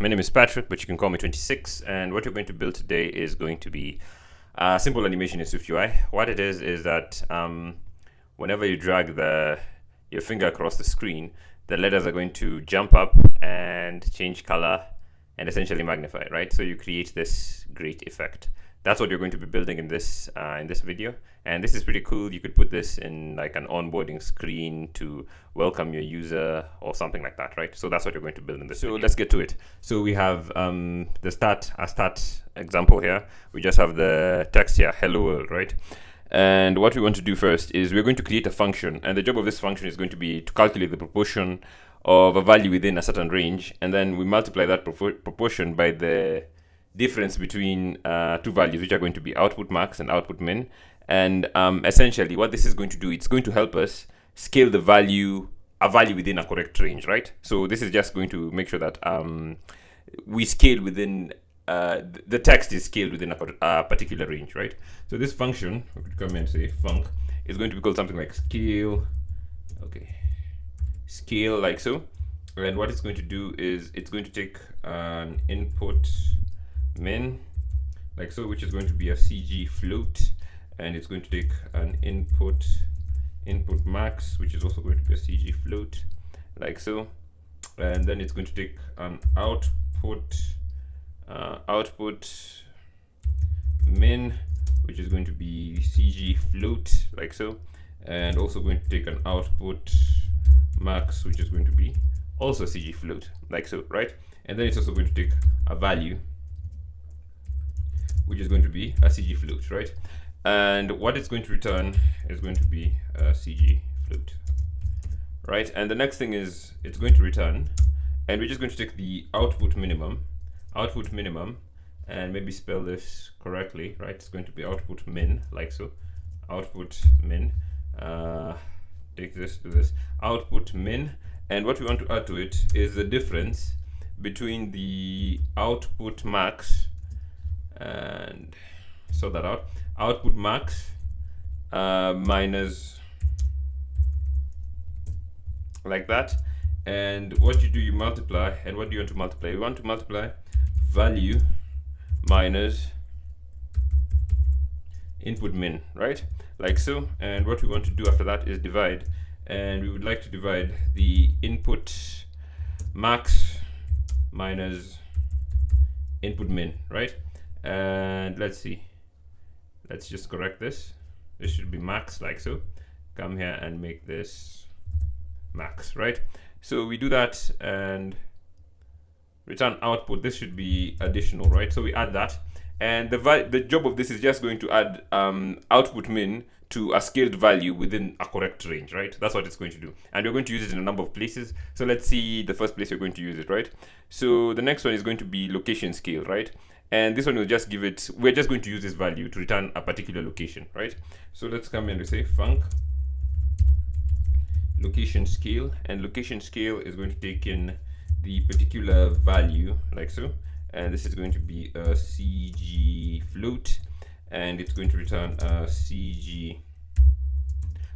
My name is Patrick, but you can call me 26, and what you're going to build today is going to be a simple animation in SwiftUI. What it is that whenever you drag your finger across the screen, the letters are going to jump up and change color and essentially magnify, right? So you create this great effect. That's what you're going to be building in this video, and this is pretty cool. You could put this in like an onboarding screen to welcome your user or something like that, right? So that's what you're going to build in this video. Let's get to it. So we have a start example here. We just have the text here, hello world, right? And what we want to do first is we're going to create a function, and the job of this function is going to be to calculate the proportion of a value within a certain range, and then we multiply that proportion by the difference between two values, which are going to be output max and output min. And essentially what this is going to do, it's going to help us scale a value within a correct range, right? So this is just going to make sure that we scale within the text is scaled within a particular range, right? So this function, we could come and say func, is going to be called something like scale, scale like so. And what it's going to do is it's going to take an input min like so, which is going to be a CG float, and it's going to take an input max, which is also going to be a CG float like so, and then it's going to take an output min, which is going to be CG float like so, and also going to take an output max, which is going to be also CG float like so, right? And then it's also going to take a value, which is going to be a CG float, right? And what it's going to return is going to be a CG float, right? And the next thing is it's going to return, and we're just going to take the output minimum, and maybe spell this correctly, right? It's going to be output min, like so, output min. Take this, do this, output min, and what we want to add to it is the difference between the output max, and sort that out, output max minus like that. And what you do, you multiply. And what do you want to multiply? You want to multiply value minus input min, right? Like so. And what we want to do after that is divide, and we would like to divide the input max minus input min, right? And let's see, let's just correct this. This should be max like so. Come here and make this max, right? So we do that and return output. This should be additional, right? So we add that, and the job of this is just going to add output min to a scaled value within a correct range, right? That's what it's going to do, and we're going to use it in a number of places. So let's see the first place you're going to use it, right? So the next one is going to be location scale, right? And this one will just give it, we're just going to use this value to return a particular location, right? So let's come in and say func location scale, and location scale is going to take in the particular value like so, and this is going to be a CG float, and it's going to return a CG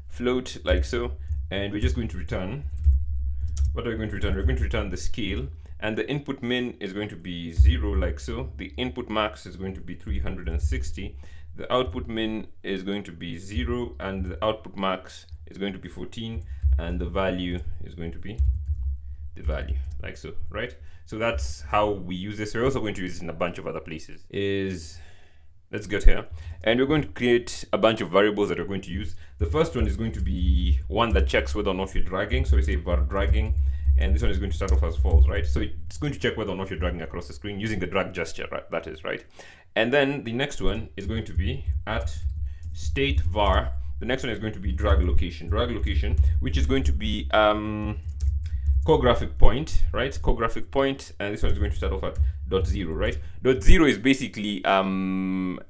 float like so. And we're just going to return, what are we going to return? We're going to return the scale, and the input min is going to be 0 like so. The input max is going to be 360. The output min is going to be 0, and the output max is going to be 14, and the value is going to be the value like so, right? So that's how we use this. We're also going to use this in a bunch of other places. Let's get here, and we're going to create a bunch of variables that we're going to use. The first one is going to be one that checks whether or not you're dragging. So we say var dragging, and this one is going to start off as false, right? So it's going to check whether or not you're dragging across the screen using the drag gesture, right? That is, right? And then the next one is going to be at state var. The next one is going to be drag location, which is going to be co-graphic point, right? Co-graphic point, and this one is going to start off at .0, right? .0 is basically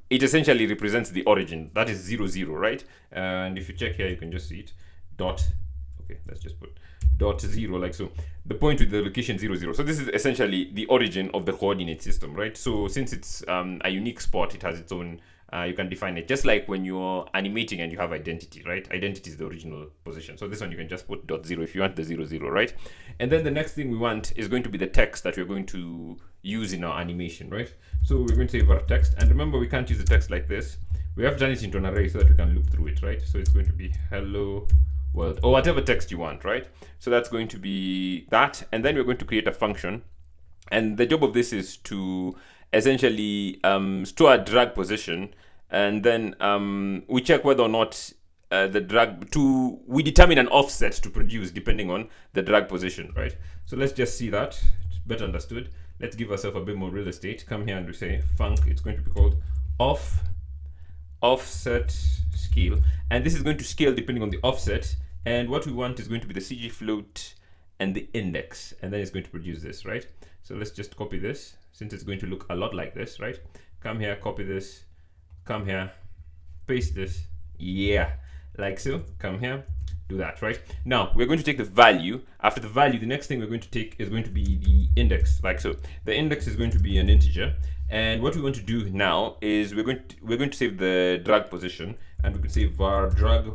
it essentially represents the origin. That is 0, 0, right? And if you check here, you can just see it. Let's just put .0 like so. The point with the location 0, 0. So this is essentially the origin of the coordinate system, right? So since it's a unique spot, it has its own you can define it, just like when you're animating and you have identity, right? Identity is the original position. So this one you can just put .0 if you want the 0, 0, right? And then the next thing we want is going to be the text that we're going to use in our animation, right? So we're going to say var text, and remember we can't use the text like this. We have to turn it into an array so that we can loop through it, right? So it's going to be hello world or whatever text you want, right? So that's going to be that, and then we're going to create a function, and the job of this is to essentially store a drag position, and then we check whether or not we determine an offset to produce depending on the drag position, right? So let's just see that it's better understood. Let's give ourselves a bit more real estate. Come here and we say func. It's going to be called offset scale, and this is going to scale depending on the offset, and what we want is going to be the CG float and the index, and then it's going to produce this, right? So let's just copy this, since it's going to look a lot like this, right? Come here, copy this, come here, paste this, yeah, like so. Come here, do that, right? Now we're going to take the value. After the value, the next thing we're going to take is going to be the index, like so. The index is going to be an integer, and what we want to do now is we're going to save the drag position, and we can say var drag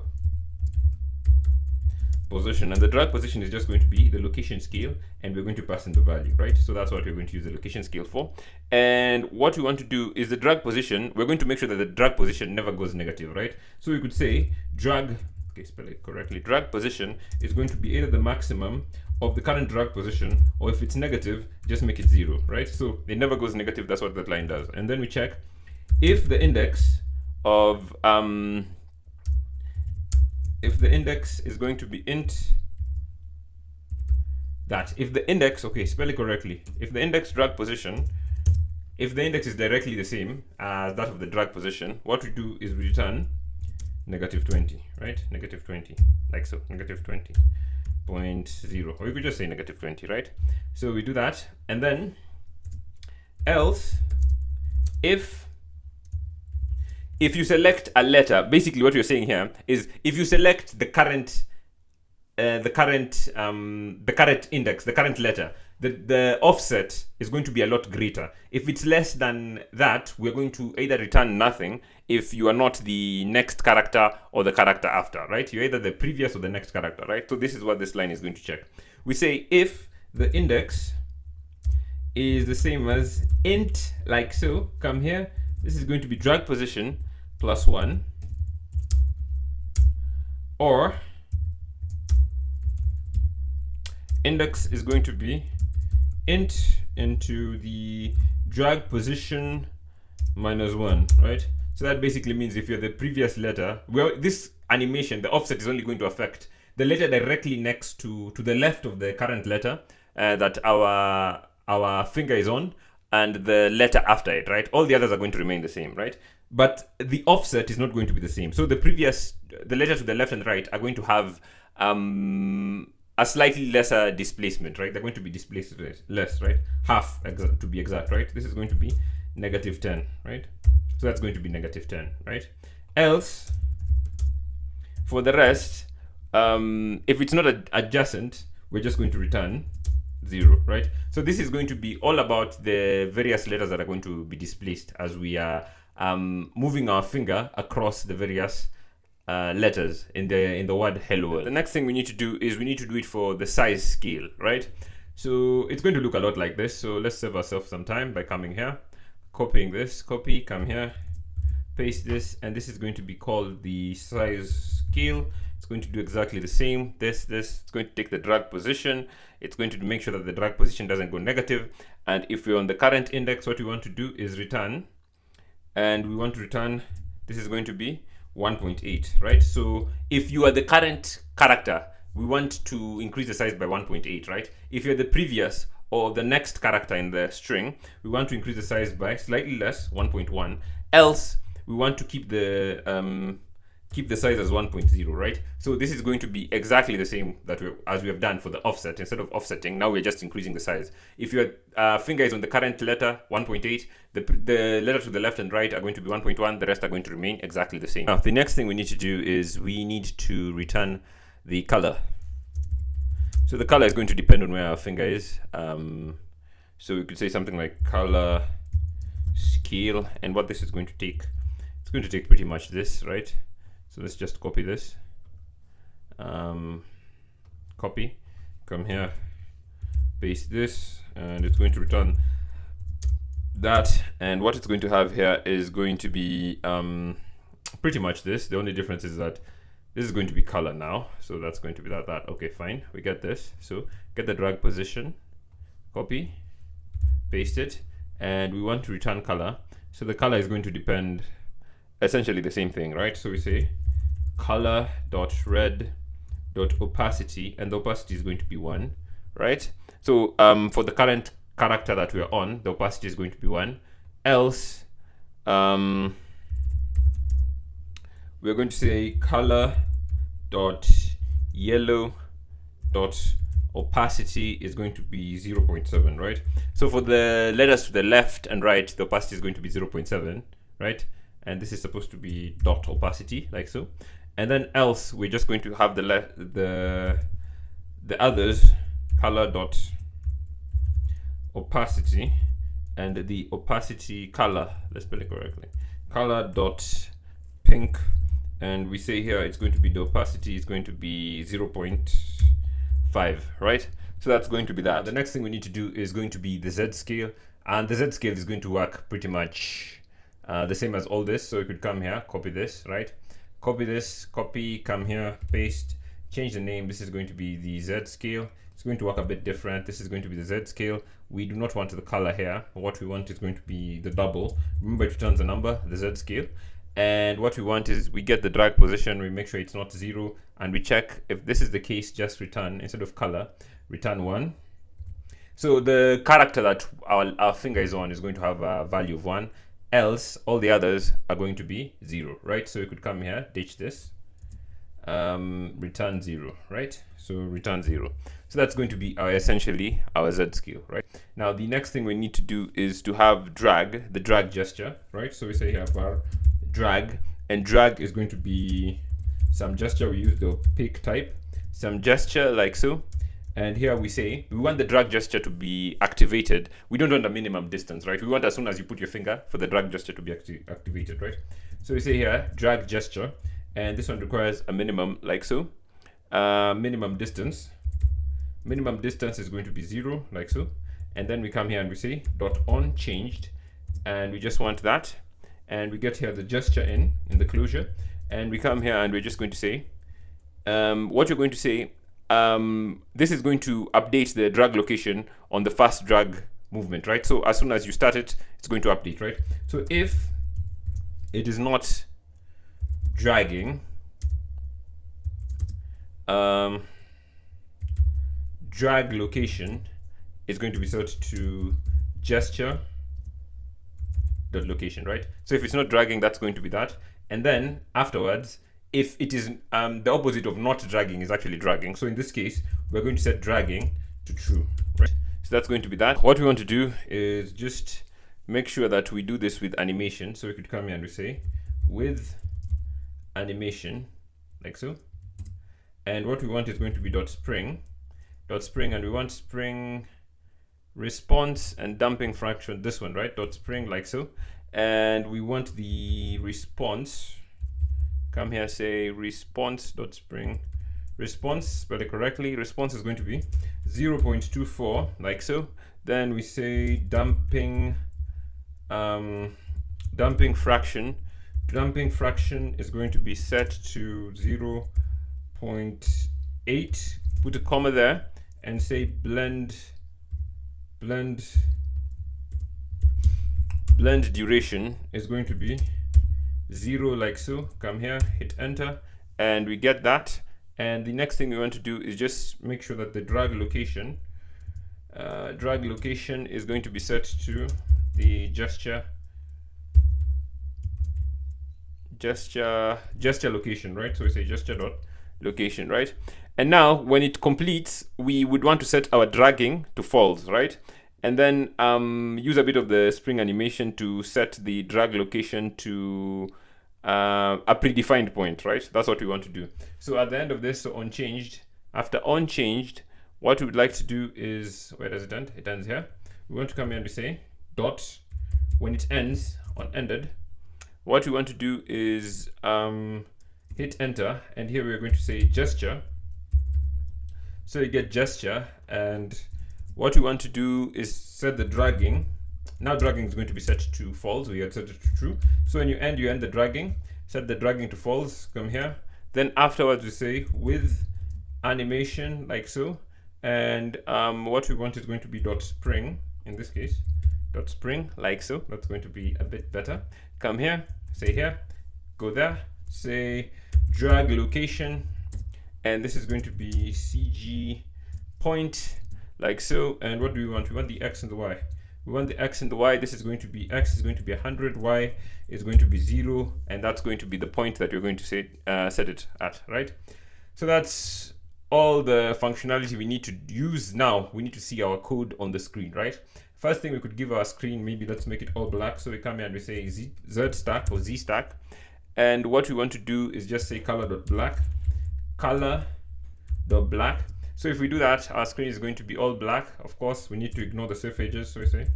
position, and the drag position is just going to be the location scale, and we're going to pass in the value, right? So that's what we're going to use the location scale for. And what we want to do is the drag position, we're going to make sure that the drag position never goes negative, right? So we could say drag, okay, spell it correctly, drag position is going to be either the maximum of the current drag position, or if it's negative, just make it 0, right? So it never goes negative. That's what that line does. And then we check if the index of if the index is going to be int, that if the index, okay, spell it correctly, if the index drag position, if the index is directly the same as that of the drag position, what we do is we return -20, right? -20, like so, -20.0, or you could just say -20, right? So we do that, and then else if you select a letter, basically what you're saying here is if you select the current index, the current letter, the offset is going to be a lot greater. If it's less than that, we're going to either return nothing if you are not the next character or the character after, right? You're either the previous or the next character, right? So this is what this line is going to check. We say if the index is the same as int, like so, come here, this is going to be drag position +1, or index is going to be int into the drag position -1, right? So that basically means if you're the previous letter, well, this animation, the offset is only going to affect the letter directly next to the left of the current letter that our finger is on, and the letter after it, right? All the others are going to remain the same, right? But the offset is not going to be the same. So the letter to the left and right are going to have a slightly lesser displacement, right? They're going to be displaced less, right? Half, to be exact, right? This is going to be -10, right? So that's going to be -10, right? Else, for the rest, if it's not adjacent, we're just going to return 0, right? So this is going to be all about the various letters that are going to be displaced as we are moving our finger across the various letters in the word hello world. The next thing we need to do is we need to do it for the size scale, right? So it's going to look a lot like this. So let's save ourselves some time by coming here, copying this, copy, come here, paste this, and this is going to be called the size scale. It's going to do exactly the same. It's going to take the drag position. It's going to make sure that the drag position doesn't go negative. And if we're on the current index, what we want to do is return, and we want to return, this is going to be 1.8, right? So if you are the current character, we want to increase the size by 1.8, right? If you're the previous or the next character in the string, we want to increase the size by slightly less, 1.1. Else, we want to keep the size as 1.0, right? So this is going to be exactly the same as we have done for the offset. Instead of offsetting, now we're just increasing the size. If your finger is on the current letter, 1.8, the letter to the left and right are going to be 1.1, the rest are going to remain exactly the same. Now, the next thing we need to do is we need to return the color. So the color is going to depend on where our finger is. So we could say something like color scale, and what this is going to take, it's going to take pretty much this, right? So let's just copy this. Copy, come here, paste this, and it's going to return that. And what it's going to have here is going to be pretty much this. The only difference is that this is going to be color now, so that's going to be that. Okay, fine, we get this. So get the drag position, copy, paste it, and we want to return color. So the color is going to depend essentially the same thing, right? So we say color.red.opacity, and the opacity is going to be 1, right? So for the current character that we're on, the opacity is going to be 1. Else we're going to say color.yellow.opacity is going to be 0.7, right? So for the letters to the left and right, the opacity is going to be 0.7, right? And this is supposed to be dot opacity, like so. And then else we're just going to have the others, color dot opacity, and the opacity color, let's spell it correctly, color dot pink, and we say here it's going to be the opacity is going to be 0.5, right? So that's going to be that. The next thing we need to do is going to be the Z scale, and the Z scale is going to work pretty much the same as all this. So you could come here, copy this, right? Copy this, copy, come here, paste, change the name. This is going to be the Z scale. It's going to work a bit different. This is going to be the Z scale. We do not want the color here. What we want is going to be the double. Remember, it returns a number, the Z scale. And what we want is we get the drag position, we make sure it's not 0, and we check if this is the case, just return, instead of color, return 1. So the character that our finger is on is going to have a value of 1. Else all the others are going to be 0, right? So you could come here, ditch this, return 0, right? So return 0. So that's going to be essentially our Z scale, right? Now the next thing we need to do is to have drag, the drag gesture, right? So we say here var drag, and drag is going to be some gesture. We use the opaque type, some gesture like so. And here we say we want the drag gesture to be activated. We don't want a minimum distance, right? We want as soon as you put your finger for the drag gesture to be activated, right? So we say here drag gesture, and this one requires a minimum like so. Minimum distance is going to be 0 like so. And then we come here and we say dot on changed, and we just want that. And we get here the gesture in the closure, and we come here and we're just going to say what you're going to say. This is going to update the drag location on the first drag movement, right? So as soon as you start it, it's going to update, right? So if it is not dragging, drag location is going to be set to gesture dot location, right? So if it's not dragging, that's going to be that. And then afterwards, if it is the opposite of not dragging is actually dragging. So in this case, we're going to set dragging to true, right? So that's going to be that. What we want to do is just make sure that we do this with animation. So we could come here and we say with animation, like so. And what we want is going to be dot spring, and we want spring response and damping fraction, this one, right? Dot spring like so. And we want the response, come here, say response dot spring response, spell it correctly. Response is going to be 0.24 like so. Then we say damping fraction is going to be set to 0.8, put a comma there, and say blend duration is going to be 0 like so. Come here, hit enter, and we get that. And the next thing we want to do is just make sure that the drag location is going to be set to the gesture location, right? So we say gesture dot location, right? And now when it completes, we would want to set our dragging to false, right? And then use a bit of the spring animation to set the drag location to a predefined point, right? That's what we want to do. So at the end of this, so onChanged, after onChanged, what we would like to do is, where does it end? It ends here. We want to come here and we say dot, when it ends on ended, what we want to do is hit enter, and here we're going to say gesture. So you get gesture, and what we want to do is set the dragging. Now dragging is going to be set to false. We had set it to true. So when you end the dragging. Set the dragging to false. Come here. Then afterwards we say with animation, like so. And what we want is going to be dot spring in this case. Dot spring, like so. That's going to be a bit better. Come here. Say here. Go there. Say drag location. And this is going to be CG point, like so. And what do we want? We want the X and the Y. We want the X and the Y. This is going to be X is going to be 100, Y is going to be 0, and that's going to be the point that you're going to set it at, right? So that's all the functionality we need to use. Now we need to see our code on the screen, right? First thing, we could give our screen, maybe let's make it all black. So we come here and we say Z stack or Z stack, and what we want to do is just say color.black, color.black. So if we do that, our screen is going to be all black. Of course, we need to ignore the safe edges. So we say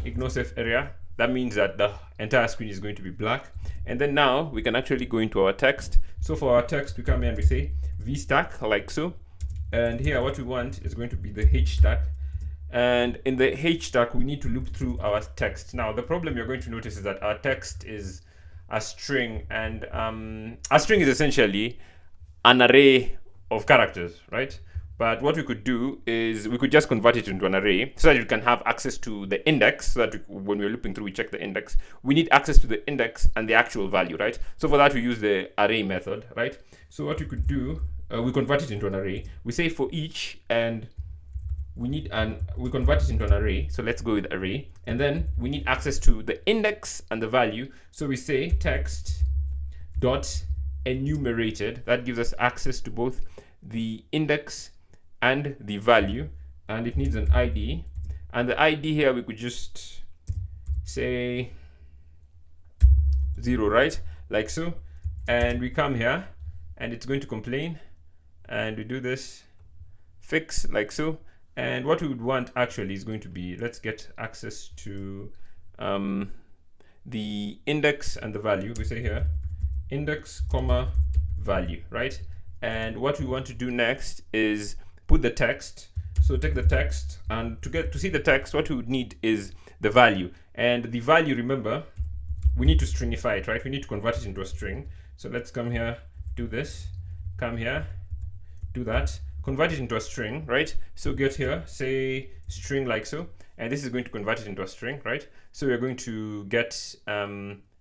ignore safe area. That means that the entire screen is going to be black. And then now we can actually go into our text. So for our text, we come here and we say vstack, like so. And here what we want is going to be the h stack. And in the h stack, we need to loop through our text. Now, the problem you're going to notice is that our text is a string, and a string is essentially an array of characters, right? But what we could do is we could just convert it into an array so that you can have access to the index, so that when we're looping through, we check the index. We need access to the index and the actual value, right? So for that, we use the array method, right? So what we could do, we convert it into an array. We say for each, and we convert it into an array. So let's go with array. And then we need access to the index and the value. So we say text dot enumerated. That gives us access to both the index and the value, and it needs an ID. And the ID here, we could just say 0, right? Like so. And we come here and it's going to complain, and we do this fix, like so. And what we would want actually is going to be, let's get access to the index and the value. We say here index comma value, right? And what we want to do next is put the text. So take the text, and to see the text, what we would need is the value. And the value, remember, we need to stringify it, right? We need to convert it into a string. So let's come here, do this, come here, do that, convert it into a string, right? So get here, say string, like so, and this is going to convert it into a string, right? So we're going to get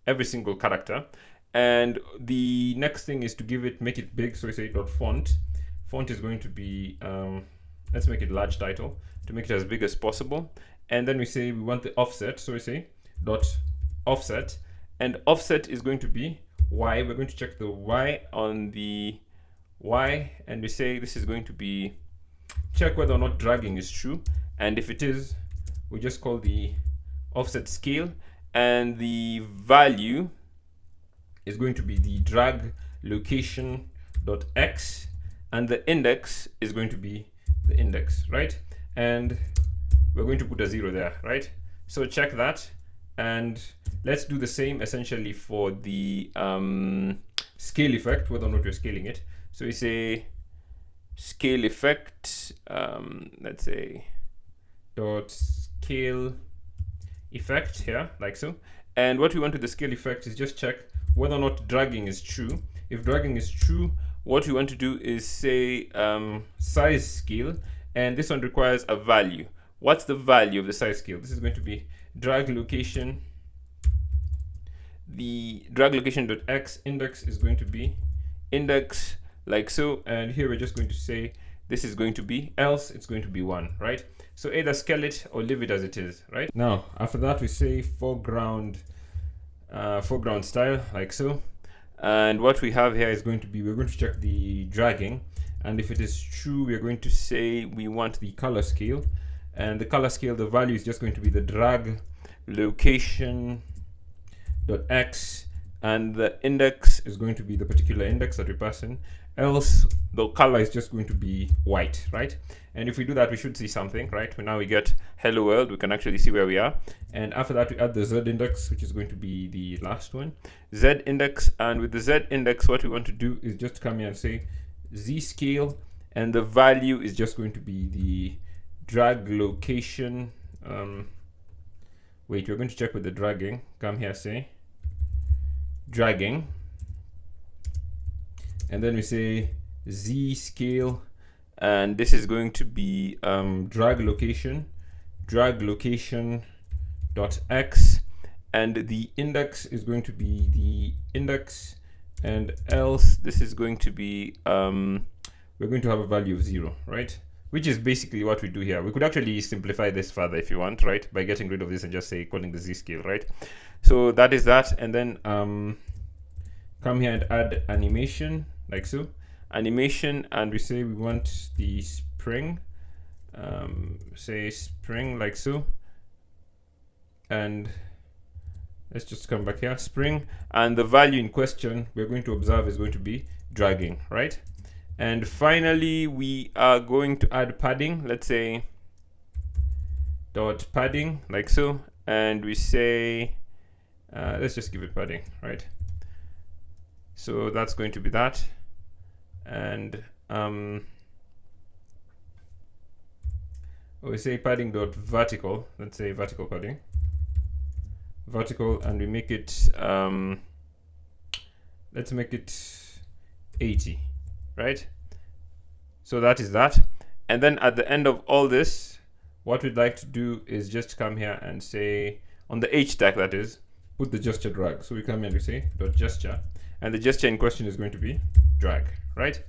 every single character. And the next thing is to make it big. So we say dot font. Font is going to be, let's make it large title to make it as big as possible. And then we say we want the offset. So we say dot offset, and offset is going to be Y. We're going to check the Y on the Y, and we say this is going to be, check whether or not dragging is true. And if it is, we just call the offset scale, and the value is going to be the drag location dot x, and the index is going to be the index, right? And we're going to put a 0 there, right? So check that, and let's do the same essentially for the scale effect, whether or not we're scaling it. So we say scale effect, let's say dot scale effect here, like so. And what we want with the scale effect is just check whether or not dragging is true. If dragging is true, what we want to do is say size scale, and this one requires a value. What's the value of the size scale? This is going to be drag location. The drag location.x index is going to be index, like so. And here we're just going to say this is going to be, else it's going to be 1, right? So either scale it or leave it as it is, right? Now, after that, we say foreground style, like so. And what we have here is going to be, we're going to check the dragging, and if it is true, we're going to say we want the color scale, and the color scale, the value is just going to be the drag location dot x, and the index is going to be the particular index that we pass in, else the color is just going to be white, right? And if we do that, we should see something, right? Now we get hello world, we can actually see where we are. And after that, we add the Z index, which is going to be the last one, Z index. And with the Z index, what we want to do is just come here and say Z scale, and the value is just going to be the drag location. Wait, we're going to check with the dragging. Come here, say dragging, and then we say Z scale, and this is going to be drag location dot x, and the index is going to be the index, and else this is going to be we're going to have a value of 0, right? Which is basically what we do here. We could actually simplify this further if you want, right? By getting rid of this and just say calling the Z scale, right? So that is that. And then come here and add animation, like so. Animation, and we say we want the spring, say spring, like so. And let's just come back here, spring. And the value in question we're going to observe is going to be dragging, right? And finally, we are going to add padding. Let's say dot padding, like so. And we say, let's just give it padding, right? So that's going to be that. And we say padding dot vertical. Let's say vertical padding, vertical, and we make it, let's make it 80. Right? So that is that. And then at the end of all this, what we'd like to do is just come here and say, on the H tag, that is, put the gesture drag. So we come here and we say dot gesture, and the gesture in question is going to be drag, right?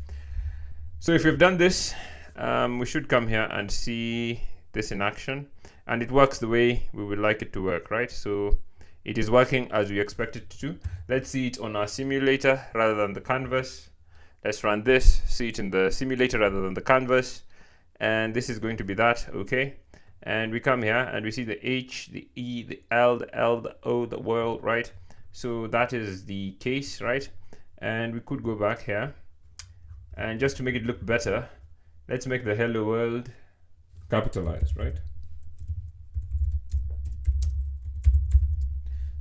So if we've done this, we should come here and see this in action, and it works the way we would like it to work, right? So it is working as we expect it to. Let's see it on our simulator rather than the canvas. Let's run this, see it in the simulator rather than the canvas. And this is going to be that, okay? And we come here and we see the H, the E, the L, the O, the world, right? So that is the case, right? And we could go back here. And just to make it look better, let's make the hello world capitalized, right?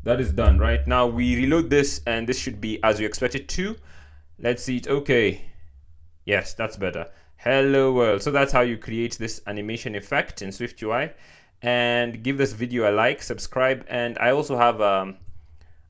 That is done, right? Now we reload this, and this should be as we expect it to. Let's see it. Okay, yes, that's better. Hello world. So that's how you create this animation effect in SwiftUI. And give this video a like, subscribe, and I also have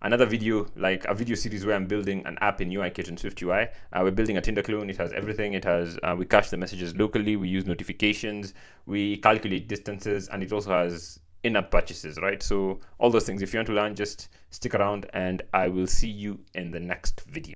another video, like a video series where I'm building an app in UIKit in SwiftUI. We're building a Tinder clone. It has everything. It has we cache the messages locally. We use notifications. We calculate distances, and it also has in-app purchases, right? So all those things. If you want to learn, just stick around, and I will see you in the next video.